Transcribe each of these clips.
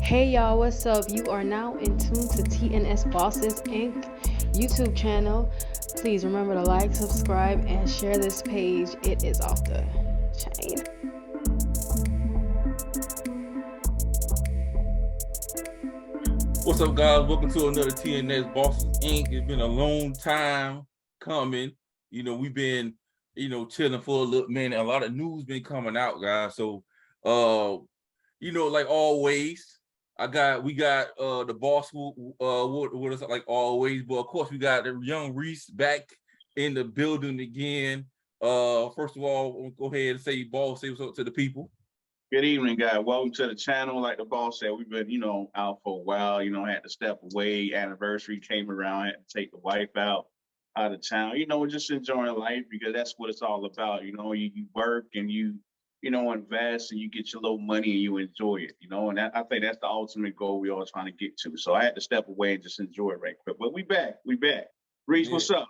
Hey y'all, what's up? You are now in tune to TNS Bosses Inc. YouTube channel. Please remember to like, subscribe, and share this page. It is off the chain. What's up, guys? Welcome to another TNS Bosses Inc. It's been a long time coming. We've been, chilling for a little minute. A lot of news been coming out, guys. So, like always, we got the boss what is it like always, but of course we got the young Reese back in the building again. First of all, go ahead and say what's up to the people. Good evening, guys. Welcome to the channel. Like the boss said, we've been, out for a while. Had to step away. Anniversary came around, had to take the wife out of town. Just enjoying life because that's what it's all about. You work and you invest and you get your little money and you enjoy it. And I think that's the ultimate goal we all trying to get to. So I had to step away and just enjoy it right quick. But we back. Reese, what's up?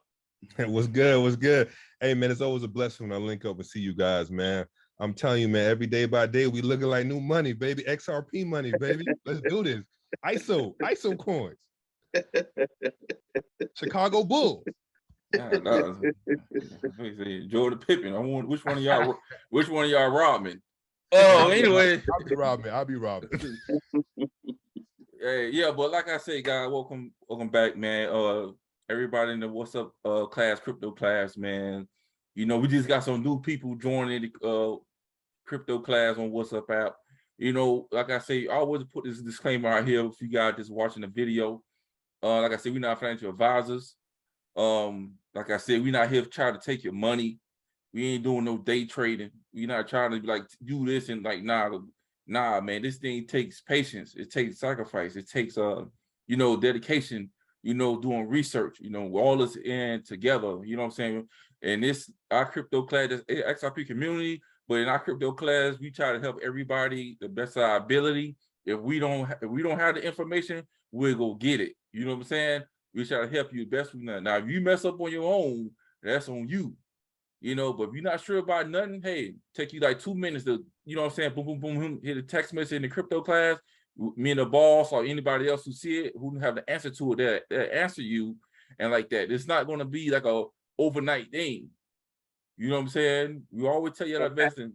What's good? What's good? Hey, man, it's always a blessing when I link up and see you guys, man. I'm telling you, man, every day by day, we looking like new money, baby. XRP money, baby. Let's do this. ISO coins. Chicago Bulls. Jordan Pippen. I want which one of y'all robbing? Oh, anyway. I'll be robbing. Hey, yeah, but like I said, guys, welcome back, man. Everybody in the What's Up class, crypto class, man. We just got some new people joining the crypto class on What's Up app. Like I say, I always put this disclaimer out here if you guys just watching the video. Like I said, we're not financial advisors. Like I said, we're not here to try to take your money. We ain't doing no day trading. We're not trying to be like do this and like nah, man. This thing takes patience. It takes sacrifice. It takes dedication. Doing research. All this in together. You know what I'm saying? And this our crypto class, this XRP community. But in our crypto class, we try to help everybody the best of our ability. If we don't have the information, we'll go get it. You know what I'm saying? We try to help you the best we can. Now, if you mess up on your own, that's on you. But if you're not sure about nothing, hey, take you like 2 minutes to, you know what I'm saying? Boom, boom, boom, hit a text message in the crypto class. Me and the boss or anybody else who see it, who have the answer to it, that answer you, and like that. It's not going to be like a overnight thing. You know what I'm saying? We always tell you that investing.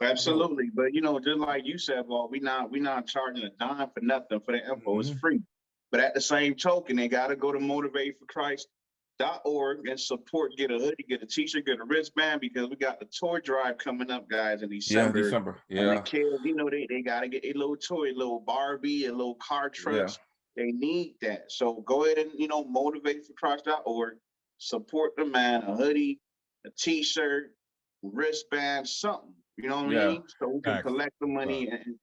Absolutely, but just like you said, well, we not charging a dime for nothing for the info. It's free. But at the same token, they gotta go to motivateforchrist.org and support. Get a hoodie, get a t-shirt, get a wristband because we got the toy drive coming up, guys, in December. Yeah, December. Yeah. And the kids, they gotta get a little toy, a little Barbie, a little car trucks. Yeah. They need that. So go ahead and motivateforchrist.org, support the man, a hoodie, a t-shirt, wristband, something. You know what I mean? So we can collect the money and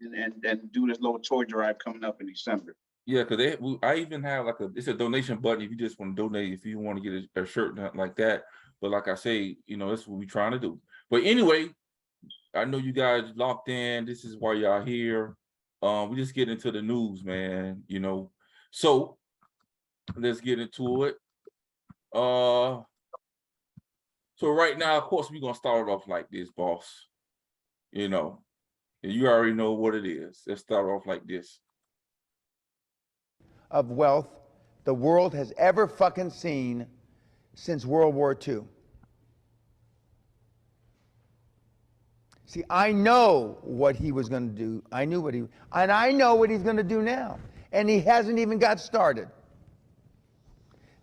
do this little toy drive coming up in December. Yeah, because I even have it's a donation button if you just want to donate, if you want to get a shirt like that. But like I say, that's what we're trying to do. But anyway, I know you guys locked in. This is why y'all here. We just get into the news, man. So let's get into it. So right now, of course, we're gonna start off like this, boss. And you already know what it is. Let's start off like this. Of wealth the world has ever fucking seen since World War II. See, I know what he was going to do. I know what he's going to do now. And he hasn't even got started.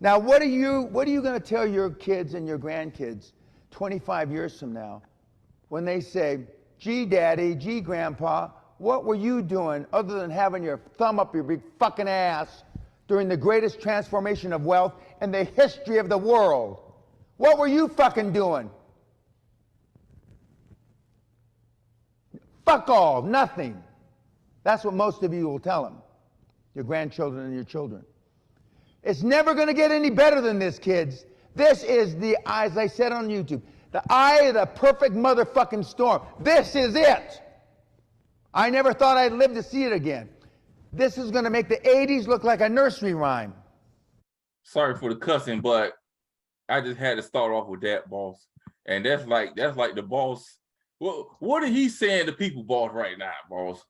Now, what are you going to tell your kids and your grandkids 25 years from now when they say, gee, Daddy, gee, Grandpa, what were you doing other than having your thumb up your big fucking ass during the greatest transformation of wealth in the history of the world? What were you fucking doing? Fuck all, nothing. That's what most of you will tell them, your grandchildren and your children. It's never going to get any better than this, kids. This is as I said on YouTube, the eye of the perfect motherfucking storm. This is it. I never thought I'd live to see it again. This is going to make the 80s look like a nursery rhyme. Sorry for the cussing, but I just had to start off with that, boss. And that's like the boss. Well, what are he saying to people, boss, right now, boss?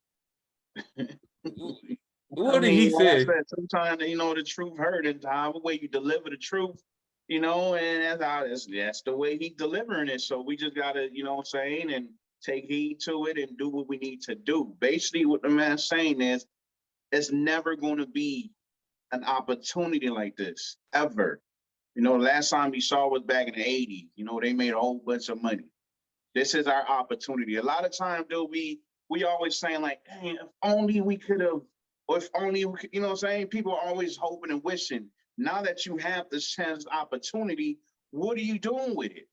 What did he like I say? said, sometimes the truth hurt, and however way you deliver the truth, and that's the way he delivering it. So we just gotta, and take heed to it and do what we need to do. Basically, what the man's saying is, it's never going to be an opportunity like this ever. Last time we saw was back in the 80s. They made a whole bunch of money. This is our opportunity. A lot of times, though, we always saying like, "Dang, if only we could have," or if only we could, People are always hoping and wishing. Now that you have this chance opportunity, what are you doing with it?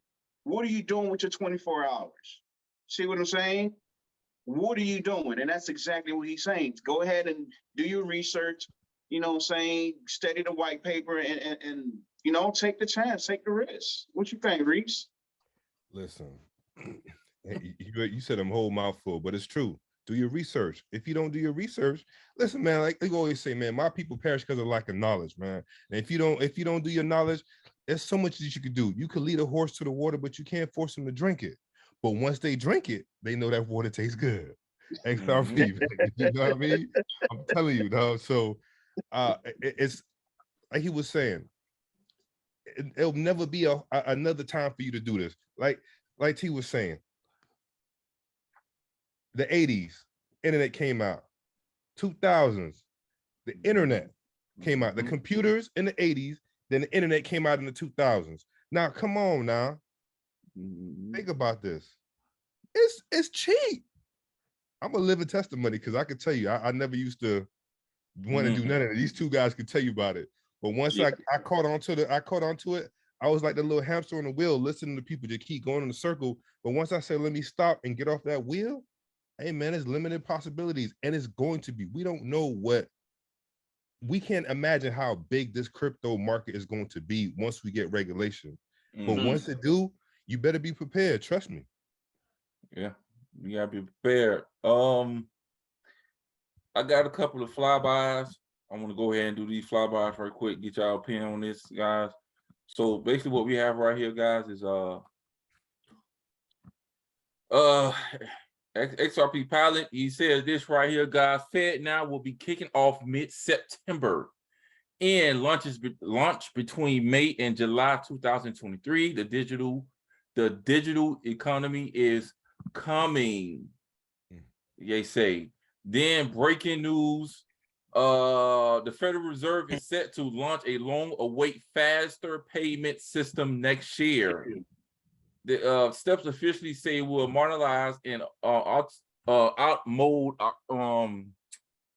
What are you doing with your 24 hours? See what I'm saying? What are you doing? And that's exactly what he's saying. Go ahead and do your research, study the white paper and take the chance, take the risk. What you think, Reese? Listen, you said a whole mouthful, but it's true. Do your research. If you don't do your research, listen, man, like they always say, man, my people perish because of lack of knowledge, man. And if you don't do your knowledge, there's so much that you could do. You could lead a horse to the water, but you can't force them to drink it. But once they drink it, they know that water tastes good. XRP, you know what I mean? I'm telling you, dog. So it's like he was saying, it'll never be another time for you to do this. Like T was saying, the 80s, internet came out. 2000s, the internet came out. The computers in the 80s, then the internet came out in the 2000s. Now, come on now. Think about this. It's cheap. I'm a living testimony because I could tell you, I never used to want to do none of it. These two guys could tell you about it. But once I caught onto it, I was like the little hamster on the wheel, listening to people just keep going in a circle. But once I said, let me stop and get off that wheel, hey man, it's limited possibilities. And it's going to be, we don't know we can't imagine how big this crypto market is going to be once we get regulation. But once it do, you better be prepared. Trust me. Yeah, you gotta be prepared. I got a couple of flybys. I'm gonna go ahead and do these flybys right quick. Get y'all opinion on this, guys. So basically, what we have right here, guys, is XRP pilot. He says this right here, guys. FedNow will be kicking off mid-September and launch between May and July 2023. The digital economy is coming. They say. Then breaking news. The Federal Reserve is set to launch a long-awaited faster payment system next year. The steps officially say will modernize and outmode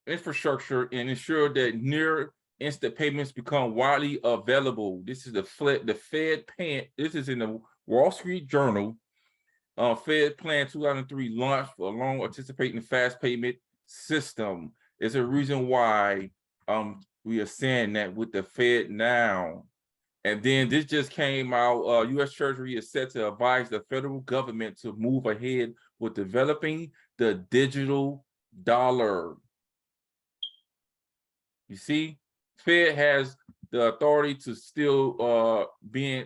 infrastructure and ensure that near instant payments become widely available. This is the Fed plan. This is in the Wall Street Journal. Fed Plan 2003 launched for a long anticipating fast payment system. It's a reason why we are saying that with the Fed now. And then this just came out, U.S. Treasury is set to advise the federal government to move ahead with developing the digital dollar. You see, Fed has the authority to still being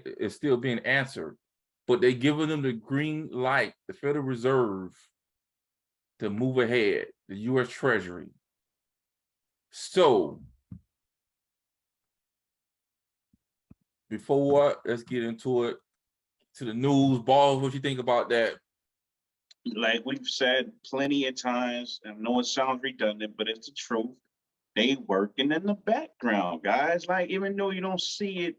answered, but they giving them the green light, the Federal Reserve, to move ahead, the U.S. Treasury. So, before let's get into it, to the news. Balls, what you think about that? Like we've said plenty of times, I know it sounds redundant, but it's the truth. They working in the background, guys. Like, even though you don't see it,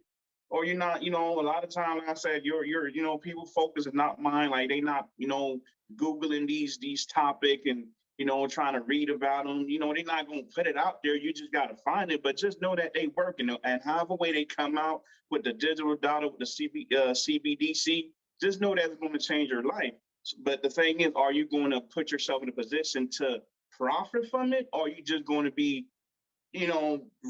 or you're not, a lot of times, like I said, your people focus is not mine. Like, they not, Googling these topic and, trying to read about them. They're not going to put it out there. You just got to find it. But just know that they working. And however way they come out with the digital dollar, with the CBDC, just know that's going to change your life. But the thing is, are you going to put yourself in a position to profit from it? Or are you just going to be,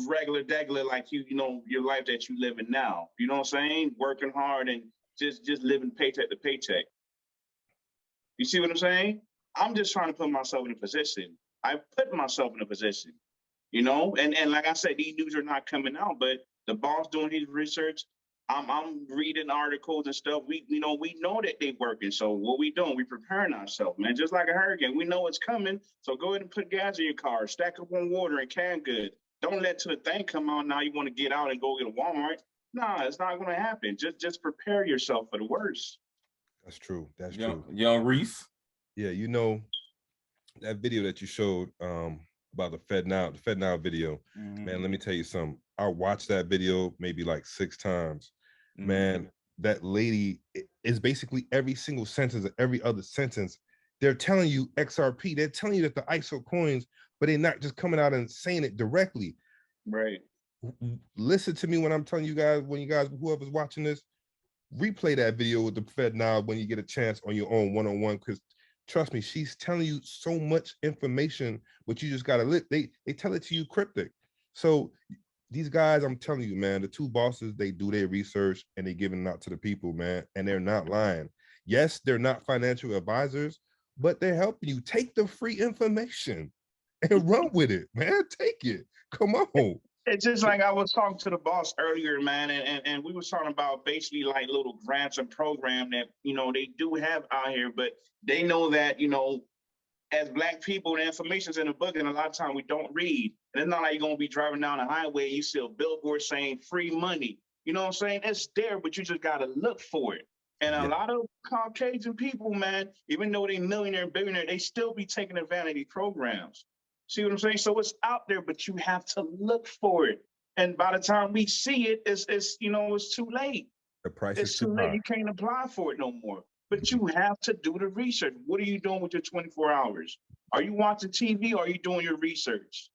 regular like your life that you living now? You know what I'm saying? Working hard and just living paycheck to paycheck. You see what I'm saying? I'm just trying to put myself in a position. I put myself in a position, and like I said, these news are not coming out, but the boss doing his research. I'm reading articles and stuff. We know that they working. So what we doing? We preparing ourselves, man. Just like a hurricane, we know it's coming. So go ahead and put gas in your car, stack up on water and canned good. Don't let till the thing come out. Now you want to get out and go get a Walmart. Nah, it's not going to happen. Just prepare yourself for the worst. That's true. That's Young, true. Young Reese. Yeah, you know, that video that you showed about the Fed Now video, man, let me tell you something. I watched that video maybe like 6 times. Man, that lady is basically every single sentence of every other sentence. They're telling you XRP. They're telling you that the ISO coins, but they're not just coming out and saying it directly. Right. Listen to me when I'm telling you guys, when you guys, whoever's watching this, replay that video with the Fed Now when you get a chance on your own one-on-one, because trust me, she's telling you so much information, but you just gotta they tell it to you cryptic. So these guys, I'm telling you, man, the 2 bosses, they do their research and they giving it out to the people, man, and they're not lying. Yes, they're not financial advisors, but they're helping you. Take the free information and run with it, man. Take it. Come on. It's just like I was talking to the boss earlier, man, and we was talking about basically like little grants and program that, they do have out here, but they know that, as Black people, the information's in the book, and a lot of times we don't read. And it's not like you're going to be driving down the highway and you see a billboard saying free money. You know what I'm saying? It's there, but you just got to look for it. And a lot of Caucasian people, man, even though they millionaire, billionaire, they still be taking advantage of these programs. See what I'm saying? So it's out there, but you have to look for it. And by the time we see it, it's too late. The price is too late. You can't apply for it no more. But you have to do the research. What are you doing with your 24 hours? Are you watching TV or are you doing your research?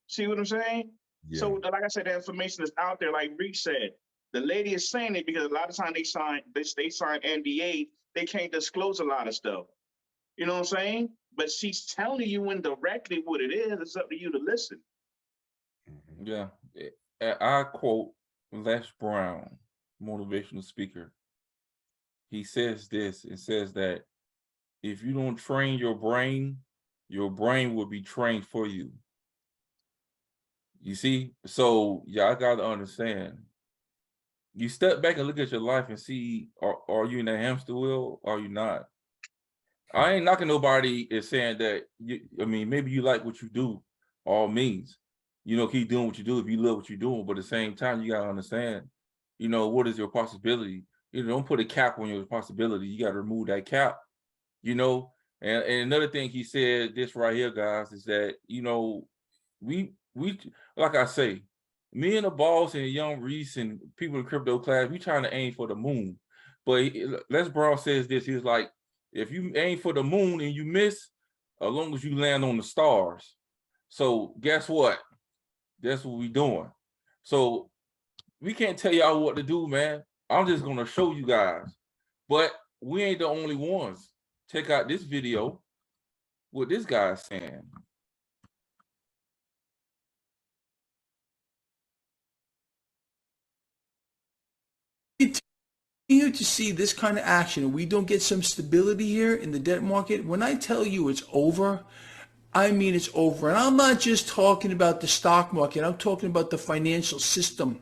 See what I'm saying? Yeah. So like I said, the information is out there, like Reek said. The lady is saying it because a lot of times they sign NDA, they can't disclose a lot of stuff. You know what I'm saying? But she's telling you indirectly what it is. It's up to you to listen. Yeah. I quote Les Brown, motivational speaker. He says this. It says that if you don't train your brain will be trained for you. You see? So, yeah, I got to understand. You step back and look at your life and see, are you in a hamster wheel or are you not? I ain't knocking nobody is saying that, maybe you like what you do, all means. Keep doing what you do if you love what you're doing. But at the same time, you got to understand, what is your possibility? Don't put a cap on your possibility. You got to remove that cap, And another thing he said, this right here, guys, is that, we like I say, me and the boss and Young Reese and people in the crypto class, we trying to aim for the moon. But Les Brown says this, he's like, if you aim for the moon and you miss, as long as you land on the stars. So guess what? That's what we doing. So we can't tell y'all what to do, man. I'm just going to show you guys. But we ain't the only ones. Check out this video, what this guy's saying. Continue to see this kind of action and we don't get some stability here in the debt market, when I tell you it's over, I mean it's over. And I'm not just talking about the stock market. I'm talking about the financial system.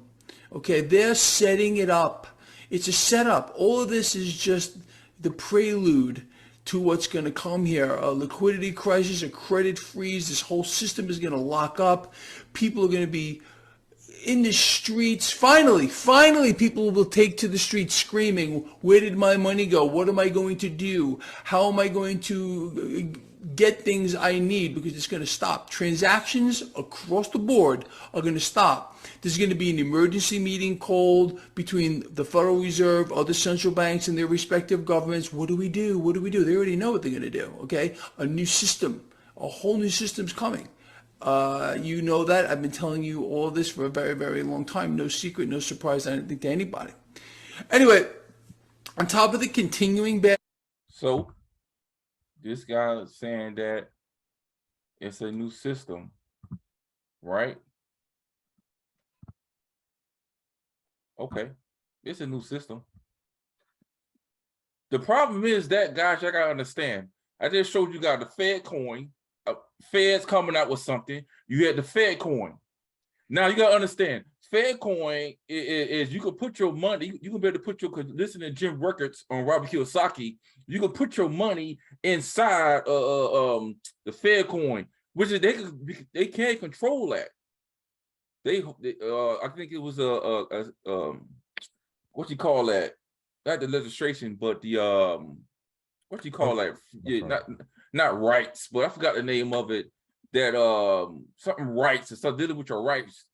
Okay, they're setting it up. It's a setup. All of this is just the prelude to what's going to come here. A liquidity crisis, a credit freeze. This whole system is going to lock up. People are going to be in the streets. Finally, people will take to the streets screaming, where did my money go? What am I going to do? How am I going to get things I need? Because it's going to stop. Transactions across the board are going to stop. There's going to be an emergency meeting called between the Federal Reserve, other central banks, and their respective governments. What do we do? What do we do? They already know what they're going to do, okay? A new system, a whole new system's coming. You know that. I've been telling you all this for a very, very long time. No secret, no surprise, I don't think, to anybody. Anyway, on top of the continuing bad. So, this guy is saying that it's a new system, right? Okay, it's a new system. The problem is that, guys, I gotta understand. I just showed you guys the Fed coin. Fed's coming out with something. You had the Fed coin. Now you gotta understand, Fed coin is you can put your money, you can be able to put your, listen to Jim Records on Robert Kiyosaki, you can put your money inside the Fed coin, which is they can't control that. They I think it was what you call that? Not the legislation, but the what you call that? Yeah, not rights, but I forgot the name of it. That something rights or something dealing with your rights.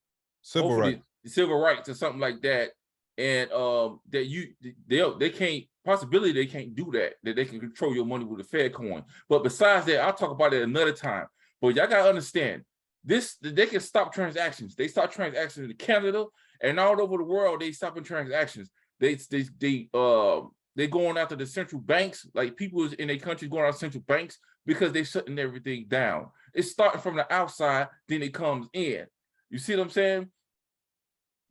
Civil rights. Civil rights or something like that. And that they can't, possibility they can't do that they can control your money with the Fed coin. But besides that, I'll talk about it another time. But y'all gotta understand this, they can stop transactions. They stop transactions in Canada and all over the world. They stopping transactions. They going after the central banks, like people in their country going after central banks because they shutting everything down. It's starting from the outside, then it comes in. You see what I'm saying?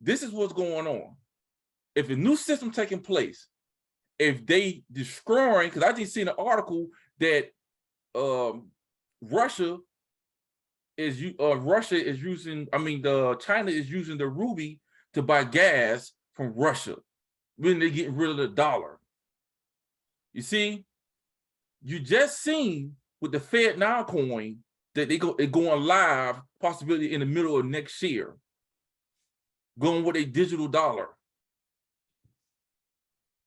This is what's going on. If a new system taking place, if they destroying, because I just seen an article that Russia is using, China is using the ruby to buy gas from Russia when they're getting rid of the dollar. You see, you just seen with the Fed Now coin that they're going live possibility in the middle of next year, going with a digital dollar.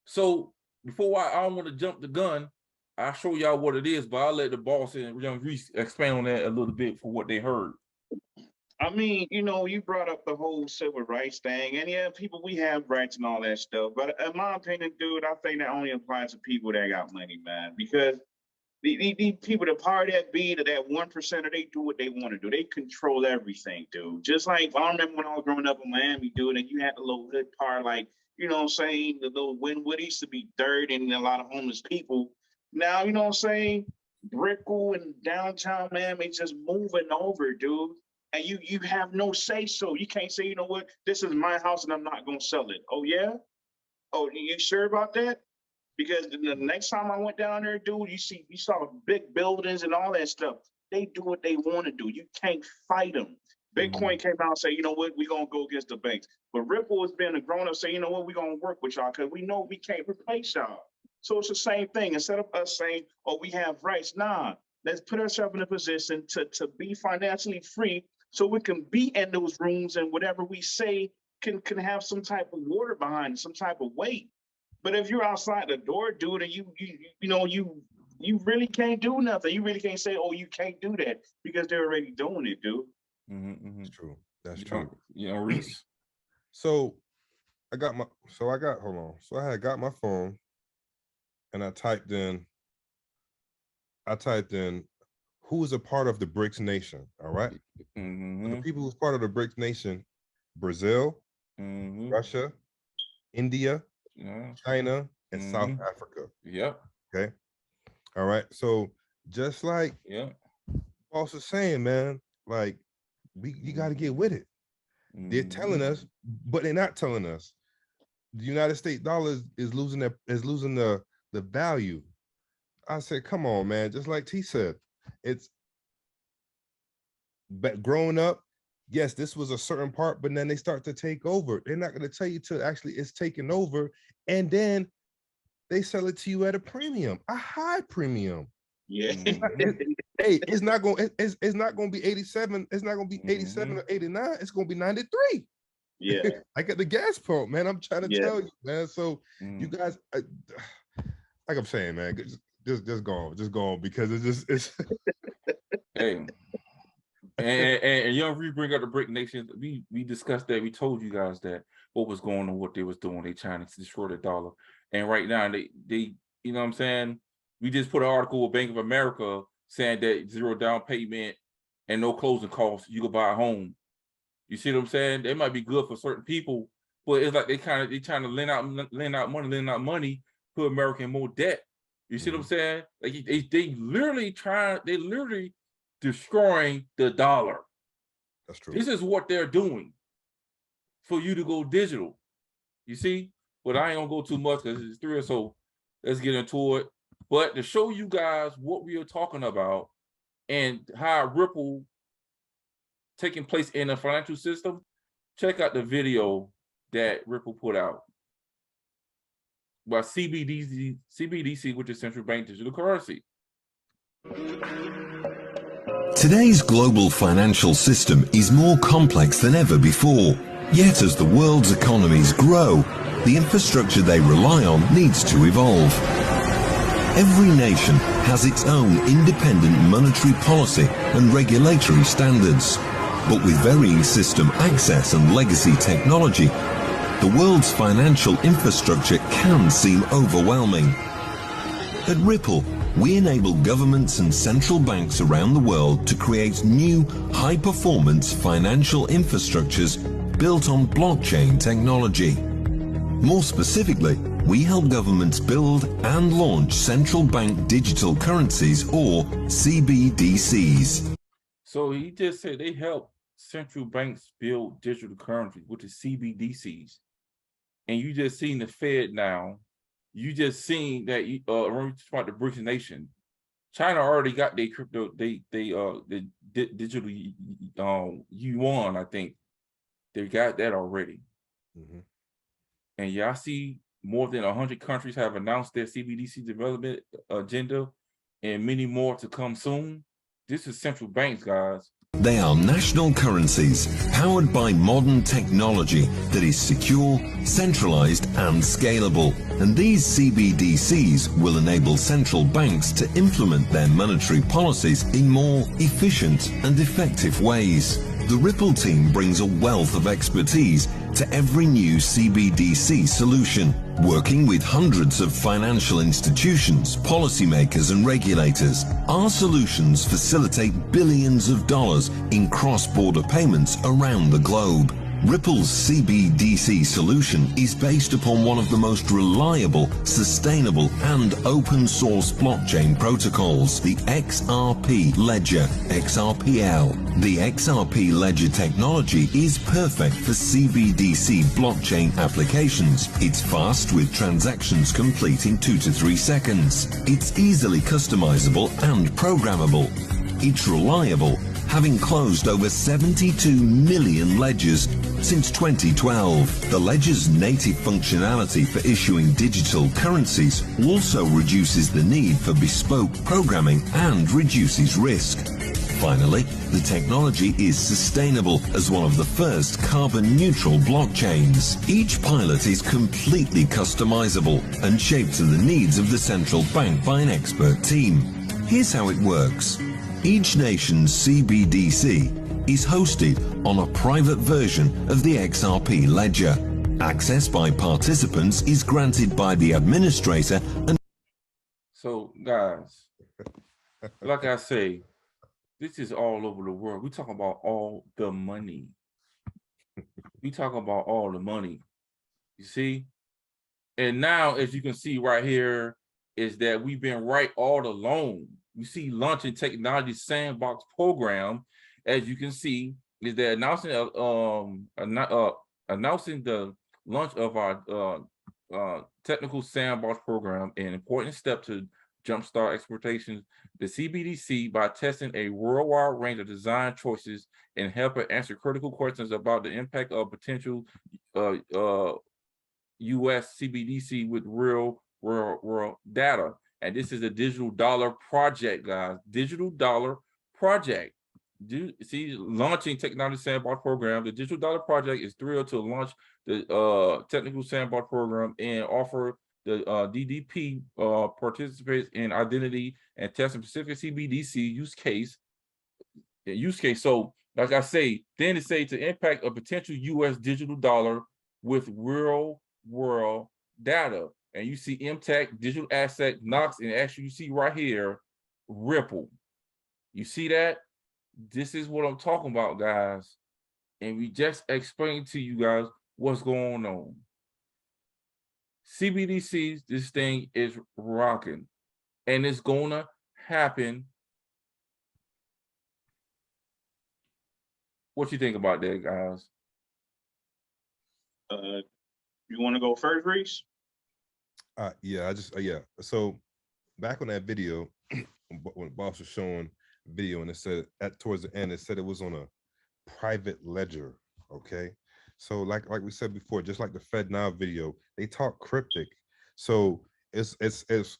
So before I don't want to jump the gun, I'll show y'all what it is, but I'll let the boss and Young Reese expand on that a little bit for what they heard. I mean, you brought up the whole civil rights thing, and yeah, people, we have rights and all that stuff. But in my opinion, dude, I think that only applies to people that got money, man, because these people, the power that be, that 1%, they do what they want to do. They control everything, dude. Just like, I remember when I was growing up in Miami, dude, and you had the little hood part, like, you know what I'm saying, the little Wynwood used to be dirt and a lot of homeless people. Now, you know what I'm saying, Brickell and downtown Miami just moving over, dude. And you have no say so. You can't say, you know what, this is my house and I'm not going to sell it. Oh, yeah? Oh, you sure about that? Because the next time I went down there, dude, you saw big buildings and all that stuff. They do what they want to do. You can't fight them. Bitcoin came out and said, you know what, we're going to go against the banks. But Ripple has been a grown-up say, you know what, we're going to work with y'all because we know we can't replace y'all. So it's the same thing. Instead of us saying, oh, we have rights, nah, let's put ourselves in a position to be financially free so we can be in those rooms and whatever we say can have some type of water behind it, some type of weight. But if you're outside the door, dude, and you really can't do nothing. You really can't say, oh, you can't do that because they're already doing it, dude. That's true. That's true. Reese. So I had got my phone and I typed in who is a part of the BRICS nation. All right. The people who's part of the BRICS nation: Brazil, Russia, India, China, and South Africa. Yep. Okay. All right. So just like boss is saying, man, like you got to get with it. They're telling us, but they're not telling us. The United States dollar is losing the value. I said, come on, man. Just like T said, but growing up, yes, this was a certain part, but then they start to take over. They're not going to tell you to actually it's taken over, and then they sell it to you at a premium, a high premium. Yeah. It's not going to be 87. It's not going to be 87 or 89. It's going to be 93. Yeah. Like at the gas pump, man. I'm trying to tell you, man. So you guys, like I'm saying, man, just go on because it's hey. And Young Reese bring up the BRIC Nation. We discussed that. We told you guys that what was going on, what they was doing. They trying to destroy the dollar. And right now they you know what I'm saying? We just put an article with Bank of America saying that 0 down payment and no closing costs, you can buy a home. You see what I'm saying? They might be good for certain people, but it's like they trying to lend out money, put America in more debt. You see what I'm saying? Like they literally destroying the dollar. That's true. This is what they're doing for you to go digital. You see? But I ain't gonna go too much because it's 3 or so. Let's get into it. But to show you guys what we are talking about and how Ripple taking place in the financial system, check out the video that Ripple put out by CBDC, which is central bank digital currency. Today's global financial system is more complex than ever before. Yet as the world's economies grow, the infrastructure they rely on needs to evolve. Every nation has its own independent monetary policy and regulatory standards. But with varying system access and legacy technology, the world's financial infrastructure can seem overwhelming. At Ripple, we enable governments and central banks around the world to create new, high-performance financial infrastructures built on blockchain technology. More specifically, we help governments build and launch central bank digital currencies, or CBDCs. So he just said they help central banks build digital currencies, which is CBDCs. And you just seen the Fed now. You just seen that remember about the BRICS nation. China already got their crypto, the digital yuan, I think. They got that already. Mm-hmm. And y'all see more than 100 countries have announced their CBDC development agenda, and many more to come soon. This is central banks, guys. They are national currencies powered by modern technology that is secure, centralized, and scalable. And these CBDCs will enable central banks to implement their monetary policies in more efficient and effective ways. The Ripple team brings a wealth of expertise to every new CBDC solution, working with hundreds of financial institutions, policymakers, and regulators. Our solutions facilitate billions of dollars in cross-border payments around the globe. Ripple's CBDC solution is based upon one of the most reliable, sustainable, and open-source blockchain protocols, the XRP Ledger, XRPL. The XRP Ledger technology is perfect for CBDC blockchain applications. It's fast with transactions complete in 2 to 3 seconds. It's easily customizable and programmable. It's reliable, having closed over 72 million ledgers since 2012. The ledger's native functionality for issuing digital currencies also reduces the need for bespoke programming and reduces risk. Finally, the technology is sustainable as one of the first carbon-neutral blockchains. Each pilot is completely customizable and shaped to the needs of the central bank by an expert team. Here's how it works. Each nation's CBDC is hosted on a private version of the XRP ledger. Access by participants is granted by the administrator and... So, guys, like I say, this is all over the world. We talk about all the money. We talk about all the money. You see? And now, as you can see right here, is that we've been right all along. You see, launching technology sandbox program, as you can see, is that announcing the launch of our technical sandbox program, an important step to jumpstart exportations, the CBDC, by testing a worldwide range of design choices and helping answer critical questions about the impact of potential U.S. CBDC with real world data. And this is a digital dollar project, guys. Digital dollar project. See, launching technology sandbox program. The digital dollar project is thrilled to launch the technical sandbox program and offer the DDP participants in identity and testing specific CBDC use case. So, like I say, then it say to impact a potential U.S. digital dollar with real world data. And you see MTech, digital asset, Knox, and actually you see right here, Ripple. You see that? This is what I'm talking about, guys. And we just explained to you guys what's going on. CBDCs, this thing is rocking. And it's gonna happen. What you think about that, guys? You want to go first, Reese? Yeah, So back on that video, when Boss was showing video, and it said towards the end, it said it was on a private ledger. Okay, So like we said before, just like the Fed Now video, they talk cryptic. So it's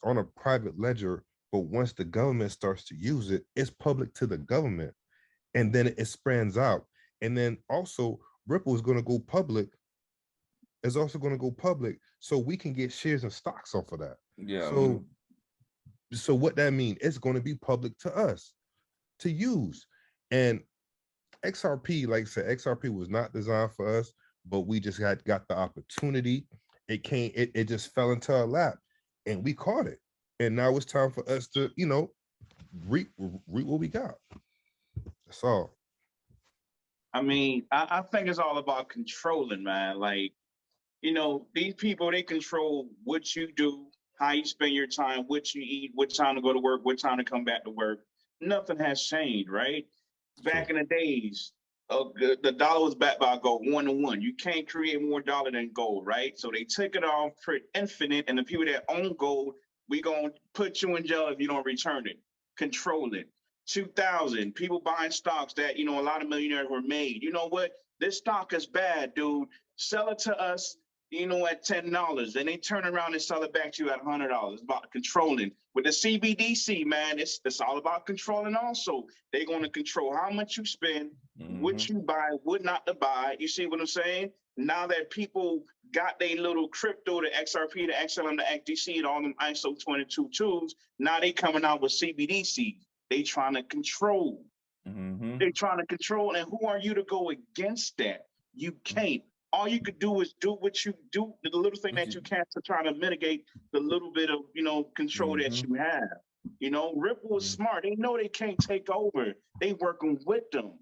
on a private ledger, but once the government starts to use it, it's public to the government, and then it spreads out. And then also Ripple is going to go public. Is also going to go public, so we can get shares and stocks off of that. Yeah. So what that means, it's going to be public to us to use. And XRP, like I said, XRP was not designed for us, but we just got the opportunity. It just fell into our lap, and we caught it. And now it's time for us to, reap what we got. That's all. I mean, I think it's all about controlling, man. Like, these people, they control what you do, how you spend your time, what you eat, what time to go to work, what time to come back to work. Nothing has changed, right? Back in the days, the dollar was backed by gold 1-to-1. You can't create more dollar than gold, right? So they took it off for infinite, and the people that own gold, we gonna put you in jail if you don't return it. Control it. 2000, people buying stocks that, a lot of millionaires were made. You know what? This stock is bad, dude. Sell it to us, at $10. Then they turn around and sell it back to you at $100. It's about controlling. With the CBDC, man, it's all about controlling also. They're going to control how much you spend, what you buy, what not to buy. You see what I'm saying? Now that people got their little crypto, the XRP, the XLM, the XDC, and all them ISO 22.2s, now they coming out with CBDC. They trying to control. They're trying to control. And who are you to go against that? You can't. All you could do is do what you do, the little thing that you can to try to mitigate the little bit of, control that you have. Ripple is smart. They know they can't take over. They working with them.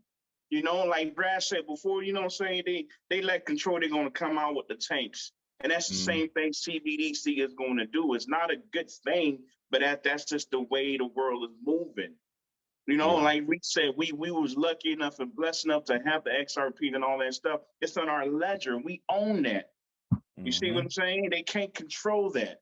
Like Brad said before, they let control, they're going to come out with the tanks. And that's the same thing CBDC is going to do. It's not a good thing, but that's just the way the world is moving. Like we said, we was lucky enough and blessed enough to have the XRP and all that stuff. It's on our ledger. We own that. You see what I'm saying? They can't control that.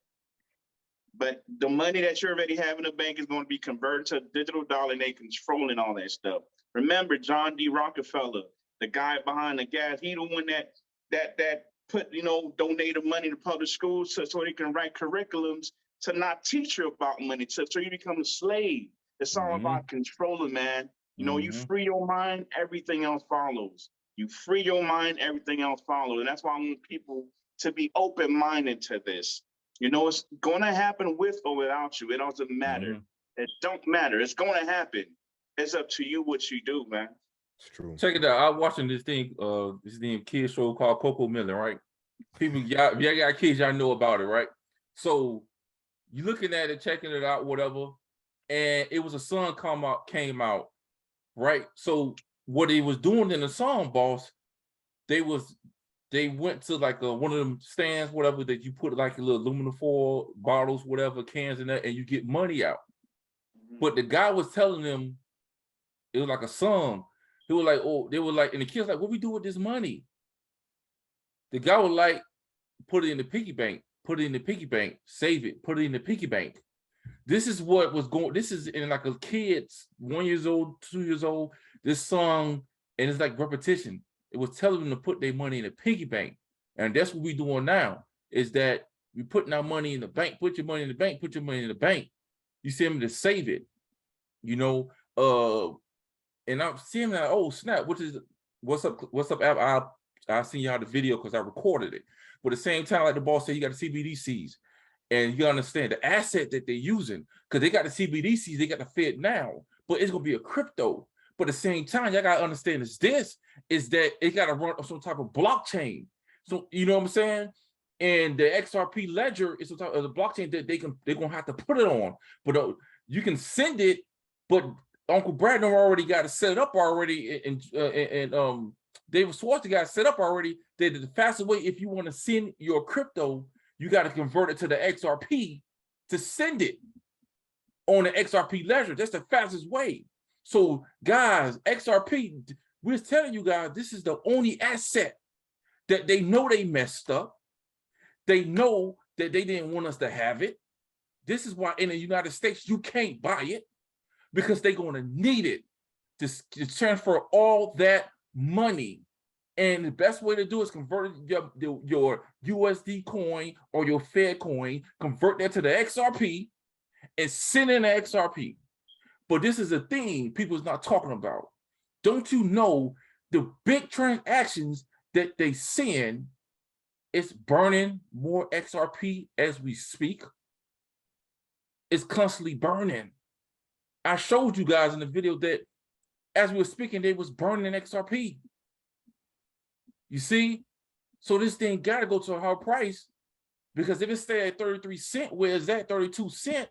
But the money that you already have in the bank is going to be converted to a digital dollar, and they controlling all that stuff. Remember, John D. Rockefeller, the guy behind the gas, he the one that put, donated money to public schools so they can write curriculums to not teach you about money, so you become a slave. It's all about controlling, man. You free your mind, everything else follows. You free your mind, everything else follows. And that's why I want people to be open-minded to this. It's going to happen with or without you. It doesn't matter. It don't matter. It's going to happen. It's up to you what you do, man. It's true. Check it out. I'm watching this thing, kids show called Coco Melon, right? People, y'all got kids, y'all know about it, right? So you looking at it, checking it out, whatever. And it was a song came out, right? So what they was doing in the song, boss, they went to like one of them stands, whatever, that you put like a little aluminum foil bottles, whatever, cans in there, and you get money out. But the guy was telling them, it was like a song. They were like, and the kids like, what we do with this money? The guy was like, put it in the piggy bank, save it, put it in the piggy bank. This is what was going. This is in like a kid's 1 year old, 2 years old. This song, and it's like repetition. It was telling them to put their money in a piggy bank, and that's what we're doing now. Is that we putting our money in the bank? Put your money in the bank. Put your money in the bank. You see them to save it, And I'm seeing that. Oh snap! What's up? App? I'll send y'all the video because I recorded it. But at the same time, like the boss said, you got the CBDCs. And you understand the asset that they're using, because they got the CBDCs, they got the Fed now, but it's gonna be a crypto. But at the same time, y'all gotta understand is that it gotta run on some type of blockchain. So you know what I'm saying? And the XRP ledger is some type of the blockchain that they're gonna have to put it on. But you can send it, but Uncle Brad already got it set up already, and David Schwartz got it set up already. That the fastest way, if you want to send your crypto, you got to convert it to the XRP to send it on the XRP ledger. That's the fastest way. So guys, XRP, we're telling you guys, this is the only asset that they know they messed up. They know that they didn't want us to have it. This is why in the United States, you can't buy it because they're going to need it to transfer all that money And the best way to do is convert your USD coin or your Fed coin, convert that to the XRP, and send in the XRP. But this is a thing people's not talking about. Don't you know the big transactions that they send is burning more XRP as we speak? It's constantly burning. I showed you guys in the video that as we were speaking, they was burning XRP. You see? So this thing got to go to a higher price, because if it stay at 33 cents, where is that 32 cents?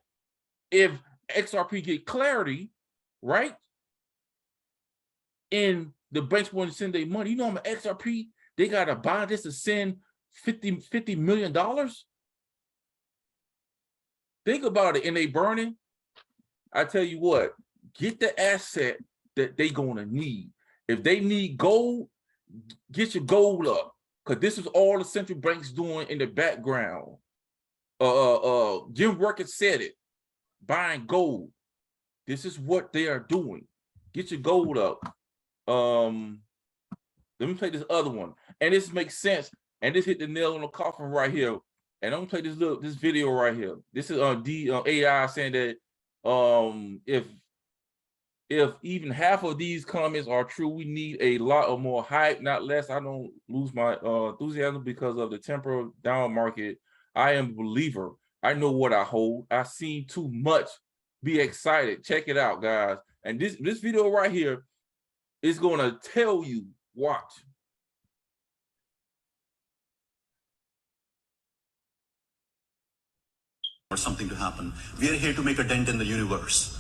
If XRP get clarity, right? And the banks want to send their money, you know, on XRP, they got to buy this to send $50 million. Think about it, and they burning. I tell you what, get the asset that they gonna need. If they need gold, get your gold up, because this is all the central banks doing in the background. Jim Workett said it, buying gold. This is what they are doing. Get your gold up. Let me play this other one, and this makes sense, and this hit the nail on the coffin right here. And I'm gonna play this video right here. This is AI saying that if even half of these comments are true, we need a lot of more hype, not less. I don't lose my enthusiasm because of the temporal down market. I am a believer. I know what I hold. I've seen too much. Be excited. Check it out, guys. And this video right here is gonna tell you. Watch. Or something to happen. We are here to make a dent in the universe.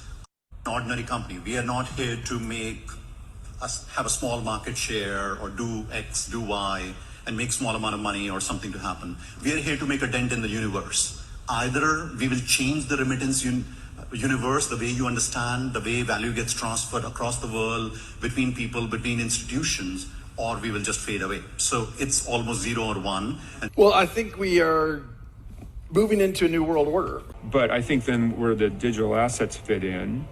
An ordinary company. We are not here to have a small market share or do X, do Y, and make small amount of money or something to happen. We are here to make a dent in the universe. Either we will change the remittance universe, the way you understand, the way value gets transferred across the world, between people, between institutions, or we will just fade away. So it's almost 0 or 1. Well, I think we are moving into a new world order. But I think then where the digital assets fit in,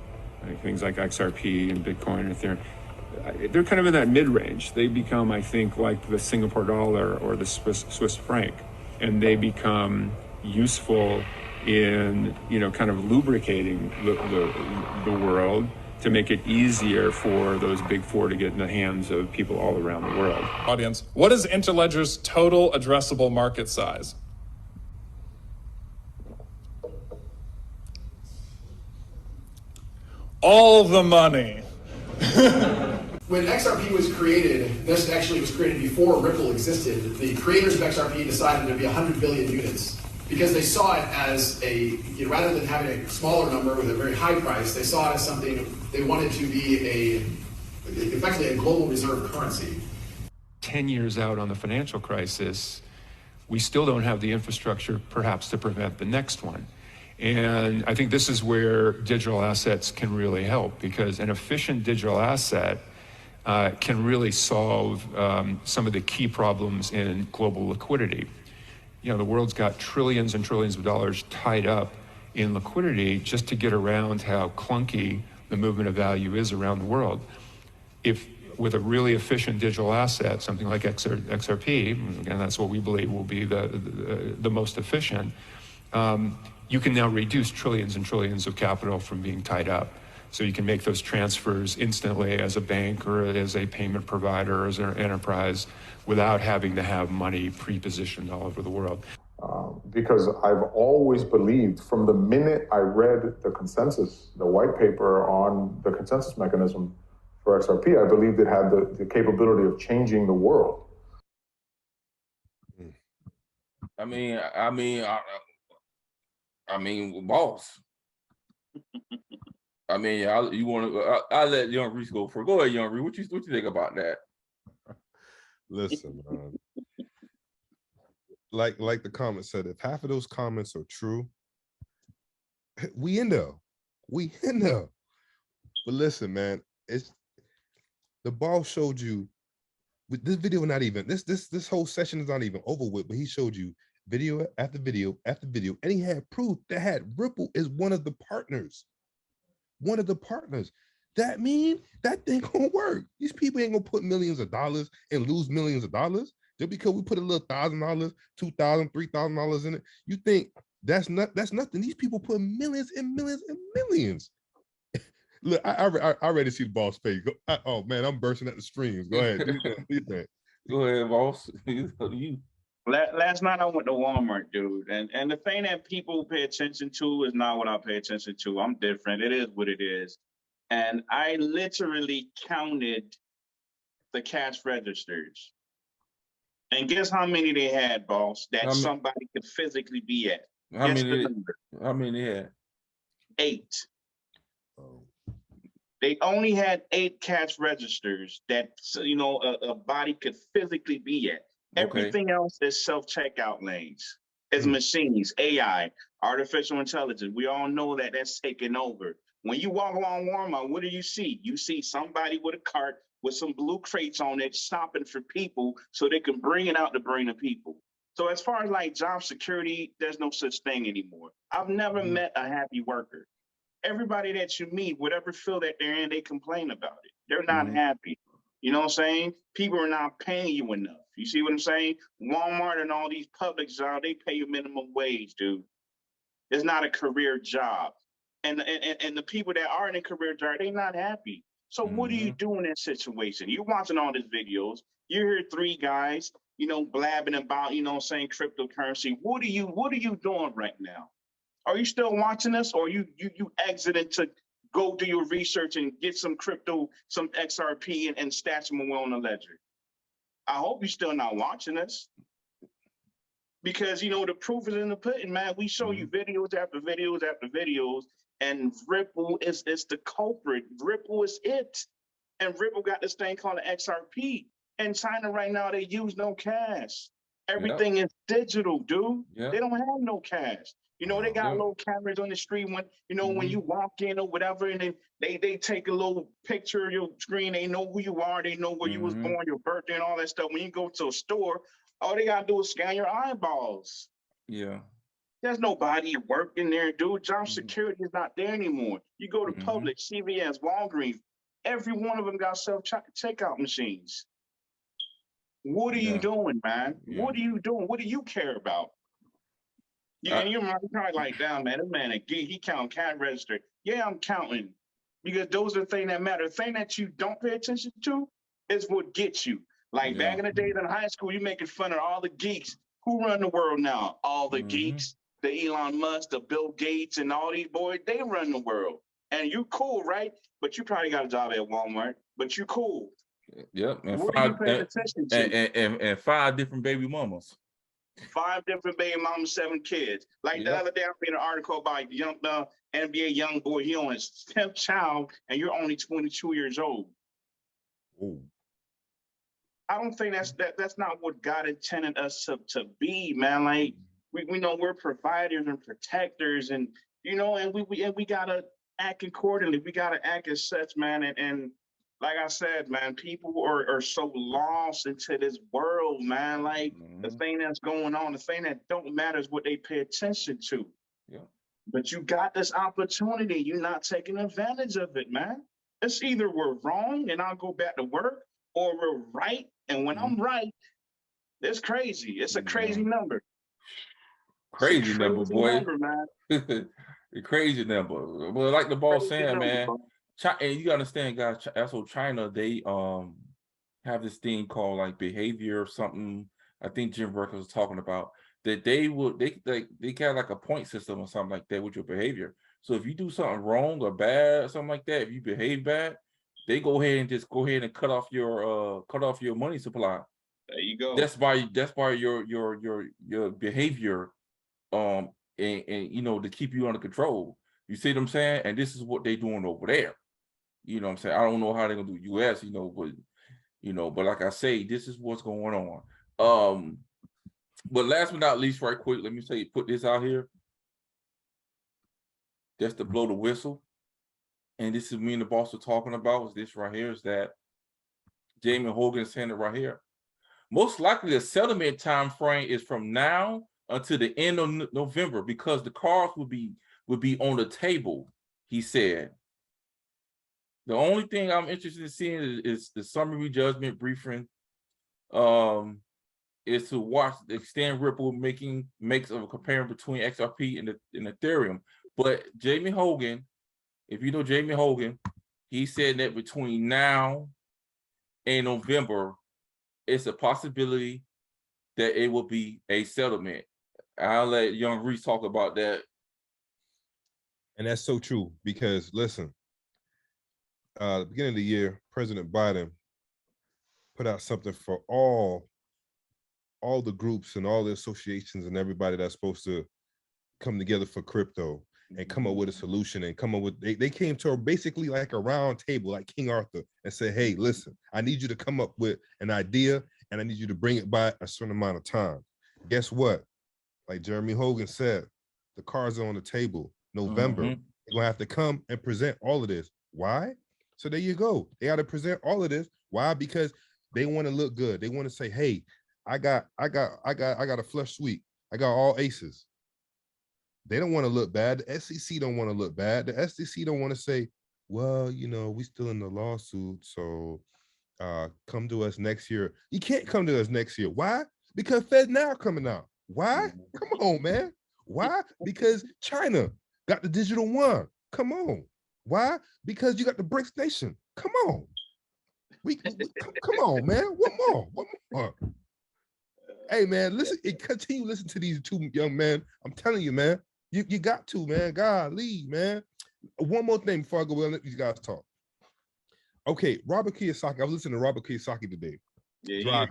like things like XRP and Bitcoin and Ethereum, they're kind of in that mid-range. They become, I think, like the Singapore dollar or the Swiss franc, and they become useful in, you know, kind of lubricating the world to make it easier for those big four to get in the hands of people all around the world. Audience, what is Interledger's total addressable market size? All the money. When XRP was created, this actually was created before Ripple existed. The creators of XRP decided there'd be 100 billion units because they saw it as rather than having a smaller number with a very high price, they saw it as something they wanted to be effectively a global reserve currency. 10 years out on the financial crisis, we still don't have the infrastructure perhaps to prevent the next one. And I think this is where digital assets can really help, because an efficient digital asset can really solve some of the key problems in global liquidity. You know, the world's got trillions and trillions of dollars tied up in liquidity just to get around how clunky the movement of value is around the world. If with a really efficient digital asset, something like XRP, again, that's what we believe will be the most efficient, you can now reduce trillions and trillions of capital from being tied up. So you can make those transfers instantly as a bank or as a payment provider or as an enterprise without having to have money pre-positioned all over the world. Because I've always believed from the minute I read the consensus, the white paper on the consensus mechanism for XRP, I believed it had the capability of changing the world. I mean, boss. I mean, I'll let Young Reese go for. Go ahead, Young Reese. What you think about that? Listen, like the comment said, if half of those comments are true, we in there. But listen, man, it's the boss showed you with this video. Not even this whole session is not even over with, but he showed you video after video after video, and he had proof that had Ripple is one of the partners. that mean that thing gonna work. These people ain't gonna put millions of dollars and lose millions of dollars just because we put a little $1,000, $2,000, $3,000 in it. You think that's nothing? These people put millions and millions and millions. Look, I ready to see the boss face. Oh man, I'm bursting at the streams. Go ahead. Do you think? Go ahead, boss. Last night I went to Walmart, dude, and the thing that people pay attention to is not what I pay attention to. I'm different. It is what it is. And I literally counted the cash registers. And guess how many they had, boss, that somebody could physically be at? How many had? 8. They only had 8 cash registers that, you know, a body could physically be at. Everything else is self-checkout lanes. It's machines, AI, artificial intelligence. We all know that that's taking over. When you walk along Walmart, what do you see? You see somebody with a cart with some blue crates on it, stopping for people so they can bring it out to bring the people. So as far as like job security, there's no such thing anymore. I've never met a happy worker. Everybody that you meet, whatever field that they're in, they complain about it. They're not happy. You know what I'm saying? People are not paying you enough. You see what I'm saying? Walmart and all these public jobs, they pay you minimum wage, dude. It's not a career job. And the people that are in a career job, they're not happy. So what do you do in that situation? You're watching all these videos. You hear 3 guys, you know, blabbing about, you know, saying cryptocurrency. What are you doing right now? Are you still watching us, or you exited to go do your research and get some crypto, some XRP and stash them away on the ledger? I hope you're still not watching us. Because, you know, the proof is in the pudding, man. We show you videos after videos after videos, and Ripple is the culprit. Ripple is it. And Ripple got this thing called an XRP. In China right now, they use no cash. Everything is digital, dude. They don't have no cash. You know, they got little cameras on the street when, you know, when you walk in or whatever, and they take a little picture of your screen. They know who you are. They know where you was born, your birthday, and all that stuff. When you go to a store, all they got to do is scan your eyeballs. Yeah. There's nobody working there, dude. Job security is not there anymore. You go to Publix, CVS, Walgreens, every one of them got self-checkout machines. What are you doing, man? What are you doing? What do you care about? And you're probably like, damn, man, this man, he counting cash register. Yeah, I'm counting, because those are the things that matter. The thing that you don't pay attention to is what gets you. Like back in the days in high school, you making fun of all the geeks. Who run the world now? All the geeks, the Elon Musk, the Bill Gates, and all these boys, they run the world. And you cool, right? But you probably got a job at Walmart, but you cool. Yep. And what are you paying attention to? And 5 different baby mamas. 5 different baby mamas, 7 kids. Like the other day, I read an article about young NBA young boy. He on his 10th child, and you're only 22 years old. Ooh. I don't think that's not what God intended us to be, man. Like we know we're providers and protectors, and you know, and we gotta act accordingly. We gotta act as such, man. And like I said, man, people are so lost into this world, man. Like the thing that's going on, the thing that don't matter is what they pay attention to. Yeah. But you got this opportunity. You're not taking advantage of it, man. It's either we're wrong and I'll go back to work, or we're right. And when I'm right, it's crazy. It's a crazy number. Crazy number, boy. Man. A crazy number. Well, like the boss saying, man. And you gotta understand, guys. Also, China, they have this thing called like behavior or something. I think Jim Burke was talking about that. They got like a point system or something like that with your behavior. So if you do something wrong or bad or something like that, if you behave bad, they go ahead and cut off your money supply. There you go. That's why your behavior, and you know, to keep you under control. You see what I'm saying? And this is what they're doing over there. You know what I'm saying? I don't know how they're gonna do US, but like I say, this is what's going on. But last but not least, right quick, let me put this out here. Just to blow the whistle. And this is me and the boss are talking about, is this right here, is that Jamie Hogan saying it right here. Most likely the settlement time frame is from now until the end of November, because the cards would be on the table, he said. The only thing I'm interested in seeing is the summary judgment briefing. Is to watch the extent Ripple makes of a comparison between XRP and Ethereum. But Jamie Hogan, if you know Jamie Hogan, he said that between now and November, it's a possibility that it will be a settlement. I'll let Young Reese talk about that. And that's so true because listen, the beginning of the year, President Biden put out something for all the groups and all the associations and everybody that's supposed to come together for crypto and come up with a solution and come up with, they came to basically like a round table, like King Arthur, and said, hey, listen, I need you to come up with an idea and I need you to bring it by a certain amount of time. Guess what? Like Jeremy Hogan said, the cards are on the table. November, they're gonna have to come and present all of this. Why? So there you go. They got to present all of this. Why? Because they want to look good. They want to say, hey, I got a flush suite. I got all aces. They don't want to look bad. The SEC don't want to look bad. The SEC don't want to say, well, you know, we still in the lawsuit, so come to us next year. You can't come to us next year. Why? Because FedNow coming out. Why? Come on, man. Why? Because China got the digital yuan. Come on. Why? Because you got the BRICS nation. Come on. Come on, man. What more? Hey, man, listen, continue to listen to these two young men. I'm telling you, man, you got to, man. Golly, man. One more thing before I go, we'll let these guys talk. Okay, Robert Kiyosaki. I was listening to Robert Kiyosaki today. Yeah,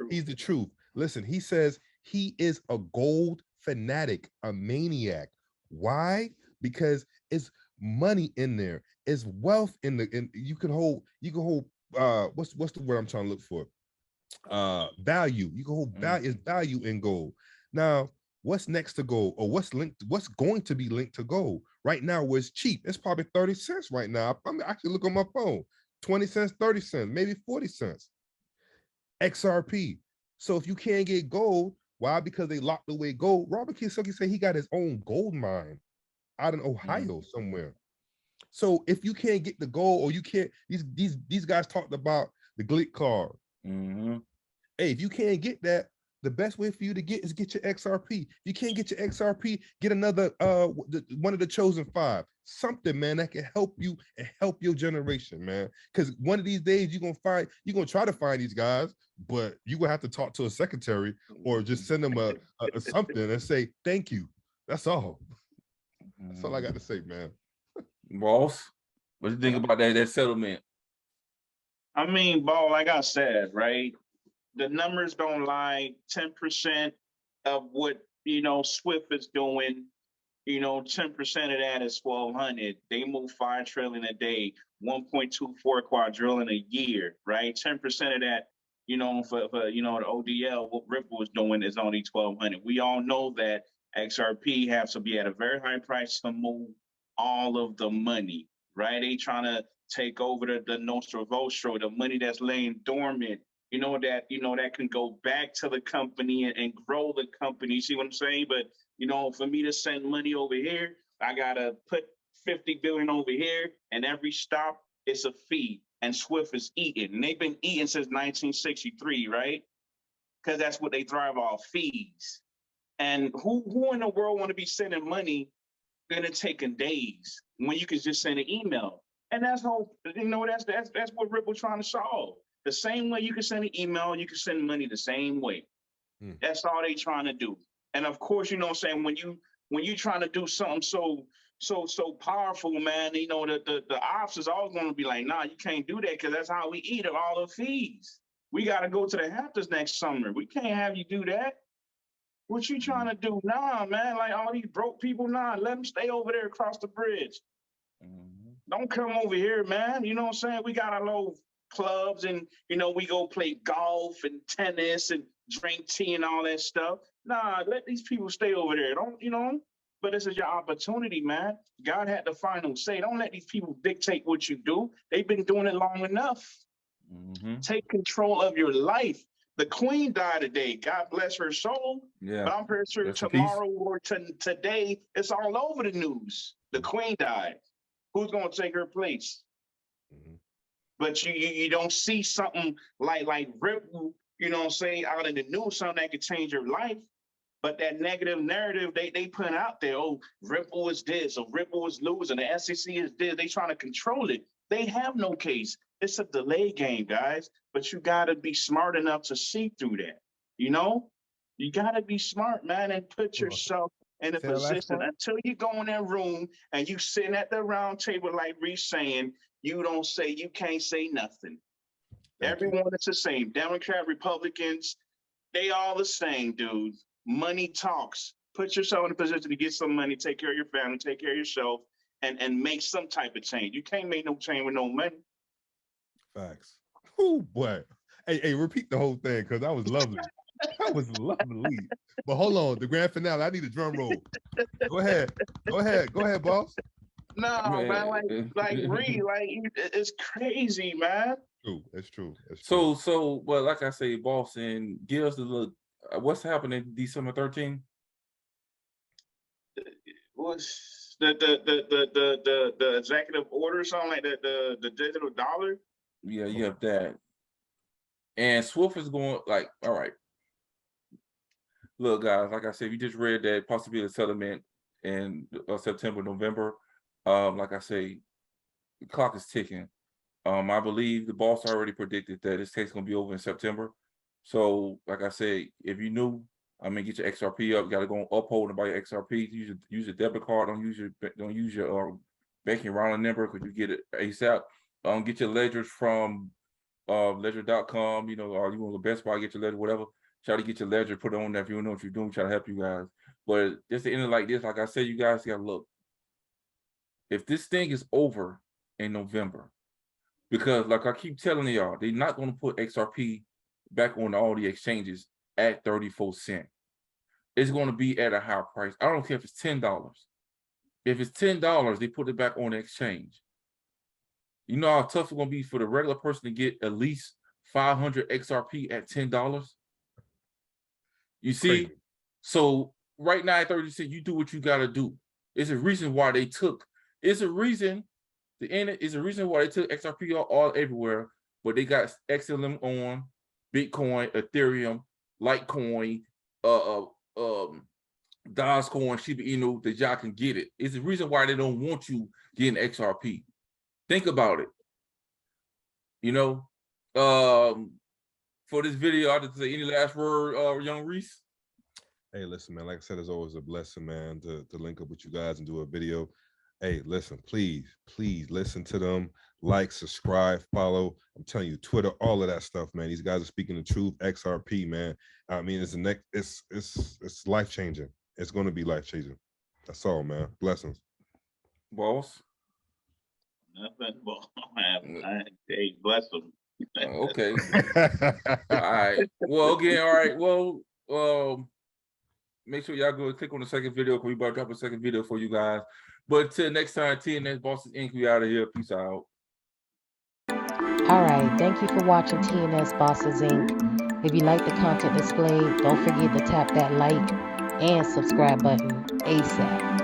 he's the truth. Listen, he says he is a gold fanatic, a maniac. Why? Because it's money in there. It's wealth in you can hold what's the word I'm trying to look for? Value. You can hold value in gold. Now, what's next to gold, or what's going to be linked to gold right now? Where it's cheap, it's probably 30 cents right now. I'm actually looking on my phone, 20 cents, 30 cents, maybe 40 cents. XRP. So if you can't get gold, why? Because they locked away gold. Robert Kiyosaki said he got his own gold mine out in Ohio somewhere. So if you can't get the gold, or you can't, these guys talked about the Glick card. Hey, if you can't get that, the best way for you to get is get your XRP. If you can't get your XRP, get another one of the chosen 5. Something, man, that can help you and help your generation, man. Because one of these days you're gonna try to find these guys, but you're gonna have to talk to a secretary or just send them a something and say thank you. That's all. That's all I got to say, man. Boss, what do you think about that settlement? I mean, Ball, like I said, right? The numbers don't lie. 10% of what, SWIFT is doing, 10% of that is 1,200. They move 5 trillion a day, 1.24 quadrillion a year, right? 10% of that, for the ODL, what Ripple is doing is only 1,200. We all know that XRP has to be at a very high price to move all of the money, right? They trying to take over the Nostro Vostro, the money that's laying dormant, that can go back to the company and grow the company. You see what I'm saying? But, for me to send money over here, I got to put 50 billion over here, and every stop is a fee. And Swift is eating. And they've been eating since 1963, right? Because that's what they thrive off, fees. And who in the world want to be sending money and it taking days when you can just send an email? And that's that's what Ripple trying to solve. The same way you can send an email, you can send money the same way. That's all they trying to do. And of course, when you trying to do something so powerful, man, the ops is always going to be like, nah, you can't do that because that's how we eat it, all the fees. We got to go to the Hamptons next summer. We can't have you do that. What you trying to do? Nah, man, like all these broke people, nah, let them stay over there across the bridge. Don't come over here, man. You know what I'm saying? We got our little clubs and, we go play golf and tennis and drink tea and all that stuff. Nah, let these people stay over there. Don't, but this is your opportunity, man. God had the final say. Don't let these people dictate what you do. They've been doing it long enough. Take control of your life. The Queen died today. God bless her soul. Yeah. But I'm pretty sure tomorrow or today, it's all over the news. The Queen died. Who's going to take her place? But you don't see something like Ripple, you know what I'm saying, out in the news, something that could change your life. But that negative narrative they put out there, oh, Ripple is this, or Ripple is losing, the SEC is this, they trying to control it. They have no case. It's a delay game, guys. But you gotta be smart enough to see through that. You know? You gotta be smart, man, and put yourself in a position until you go in that room and you sitting at the round table like Reese saying, you can't say nothing. Everyone is the same. Democrat, Republicans, they all the same, dude. Money talks. Put yourself in a position to get some money, take care of your family, take care of yourself, and make some type of change. You can't make no change with no money. Facts. Oh boy. Hey, repeat the whole thing because that was lovely. That was lovely. But hold on, the grand finale. I need a drum roll. Go ahead, boss. No, man, like Reed, it's crazy, man. It's true. So, but like I say, boss, and give us a look. What's happening December 13th? What's the executive order or something like that? The digital dollar. Yeah, you have that. And Swift is going like, all right. Look, guys, like I said, we just read that possibility of settlement in September, November. Like I say, the clock is ticking. I believe the boss already predicted that this case's gonna be over in September. So, like I said, if you knew, get your XRP up. You gotta go uphold and buy your XRP. Use your debit card. Don't use your banking routing number because you get it ASAP. Get your ledgers from ledger.com. You know, or you want the Best Buy, get your ledger, whatever. Try to get your ledger, put it on there if you don't know what you're doing. Try to help you guys. But just to end it like this, like I said, you guys gotta look. If this thing is over in November, because like I keep telling y'all, they're not going to put XRP back on all the exchanges at 34 cents. It's going to be at a higher price. I don't care if it's $10. If it's $10, they put it back on the exchange. You know how tough it's going to be for the regular person to get at least 500 XRP at $10? You see? Crazy. So right now at 30 cents, you do what you got to do. It's a reason why they took. It's a reason. The end is a reason why they took XRP all everywhere, but they got XLM on, Bitcoin, Ethereum, Litecoin, Dogecoin, Shiba Inu, that y'all can get it. It's the reason why they don't want you getting XRP. Think about it. You know, for this video, I'll just say any last word, young Reese. Hey, listen, man. Like I said, it's always a blessing, man, to link up with you guys and do a video. Hey, listen, please listen to them. Like, subscribe, follow. I'm telling you, Twitter, all of that stuff, man. These guys are speaking the truth. XRP, man. I mean, it's life changing. It's going to be life changing. That's all, man. Blessings, boss. Nothing. Well, hey, bless them. Okay. All right. Well, again, all right. Well, make sure y'all go click on the second video because we about to drop a second video for you guys. But till next time, TNS Bosses Inc. We out of here. Peace out. All right. Thank you for watching TNS Bosses Inc. If you like the content displayed, don't forget to tap that like and subscribe button ASAP.